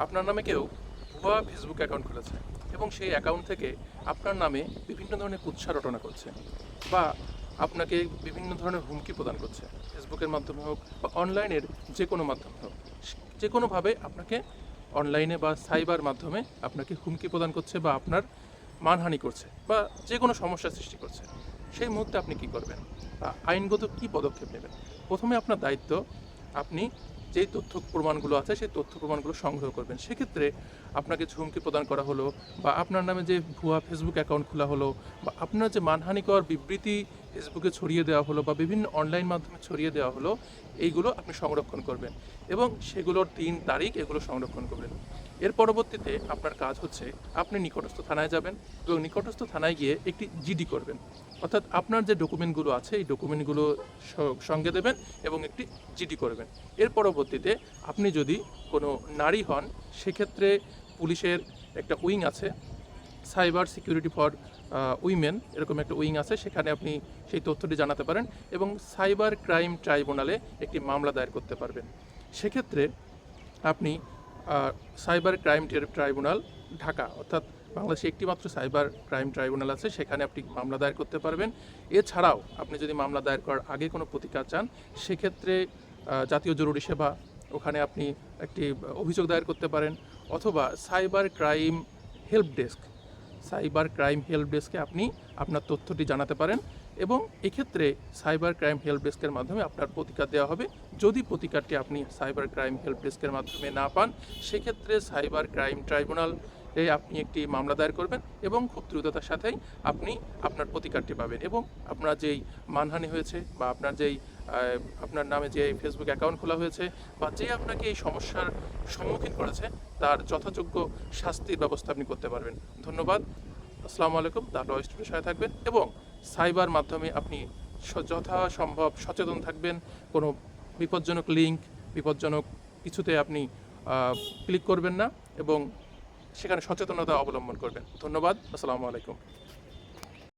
আপনার নামে কেউ ভুয়া ফেসবুক অ্যাকাউন্ট খুলেছে এবং সেই অ্যাকাউন্ট থেকে আপনার নামে বিভিন্ন ধরনের কুৎসা রটনা করছে বা আপনাকে বিভিন্ন ধরনের হুমকি প্রদান করছে, ফেসবুকের মাধ্যমে হোক বা অনলাইনের যে কোনো মাধ্যমে হোক, যে কোনোভাবে আপনাকে অনলাইনে বা সাইবার মাধ্যমে আপনাকে হুমকি প্রদান করছে বা আপনার মানহানি করছে বা যে কোনো সমস্যা সৃষ্টি করছে, সেই মুহূর্তে আপনি কি করবেন বা আইনগত কি পদক্ষেপ নেবেন? প্রথমে আপনার দায়িত্ব, আপনি যেই তথ্য প্রমাণগুলো আছে সেই তথ্য প্রমাণগুলো সংগ্রহ করবেন। সেক্ষেত্রে আপনাকে হুমকি প্রদান করা হলো বা আপনার নামে যে ভুয়া ফেসবুক অ্যাকাউন্ট খোলা হলো বা আপনার যে মানহানিকর বিবৃতি ফেসবুকে ছড়িয়ে দেওয়া হলো বা বিভিন্ন অনলাইন মাধ্যমে ছড়িয়ে দেওয়া হলো, এইগুলো আপনি সংরক্ষণ করবেন এবং সেগুলোর দিন তারিখ এগুলো সংরক্ষণ করবেন। এর পরবর্তীতে আপনার কাজ হচ্ছে, আপনি নিকটস্থ থানায় যাবেন এবং নিকটস্থ থানায় গিয়ে একটি জিডি করবেন, অর্থাৎ আপনার যে ডকুমেন্টগুলো আছে এই ডকুমেন্টগুলো সঙ্গে দেবেন এবং একটি জিডি করবেন। এর পরবর্তীতে আপনি যদি কোনো নারী হন, সেক্ষেত্রে পুলিশের একটা উইং আছে, সাইবার সিকিউরিটি ফর উইমেন, এরকম একটা উইং আছে, সেখানে আপনি সেই তথ্যটি জানাতে পারেন এবং সাইবার ক্রাইম ট্রাইব্যুনালে একটি মামলা দায়ের করতে পারবেন। সেক্ষেত্রে আপনি সাইবার ক্রাইম ট্রাইব্যুনাল ঢাকা, অর্থাৎ বাংলাদেশে একটিমাত্র সাইবার ক্রাইম ট্রাইব্যুনাল আছে, সেখানে আপনি মামলা দায়ের করতে পারবেন। এছাড়াও আপনি যদি মামলা দায়ের করার আগে কোনো প্রতিকার চান, সেক্ষেত্রে জাতীয় জরুরি সেবা, ওখানে আপনি একটি অভিযোগ দায়ের করতে পারেন, অথবা সাইবার ক্রাইম হেল্প ডেস্কে আপনি আপনার তথ্যটি জানাতে পারেন এবং এক্ষেত্রে সাইবার ক্রাইম হেল্প ডেস্কের মাধ্যমে আপনার প্রতিকার দেওয়া হবে। যদি প্রতিকারটি আপনি সাইবার ক্রাইম হেল্প ডেস্কের মাধ্যমে না পান, সেক্ষেত্রে সাইবার ক্রাইম ট্রাইব্যুনাল আপনি একটি মামলা দায়ের করবেন এবং খুব দ্রুততার সাথেই আপনি আপনার প্রতিকারটি পাবেন এবং আপনার যেই মানহানি হয়েছে বা আপনার নামে যে ফেসবুক অ্যাকাউন্ট খোলা হয়েছে বা যে আপনাকে এই সমস্যার সম্মুখীন করেছে, তার যথাযোগ্য শাস্তির ব্যবস্থা আপনি করতে পারবেন। ধন্যবাদ। আসসালামু আলাইকুম। তাহলে স্টুডিওর সাথে থাকবেন এবং সাইবার মাধ্যমে আপনি যথাসম্ভব সচেতন থাকবেন। কোনো বিপজ্জনক লিঙ্ক, বিপজ্জনক কিছুতে আপনি ক্লিক করবেন না এবং সেখানে সচেতনতা অবলম্বন করবেন। ধন্যবাদ। আসসালামু আলাইকুম।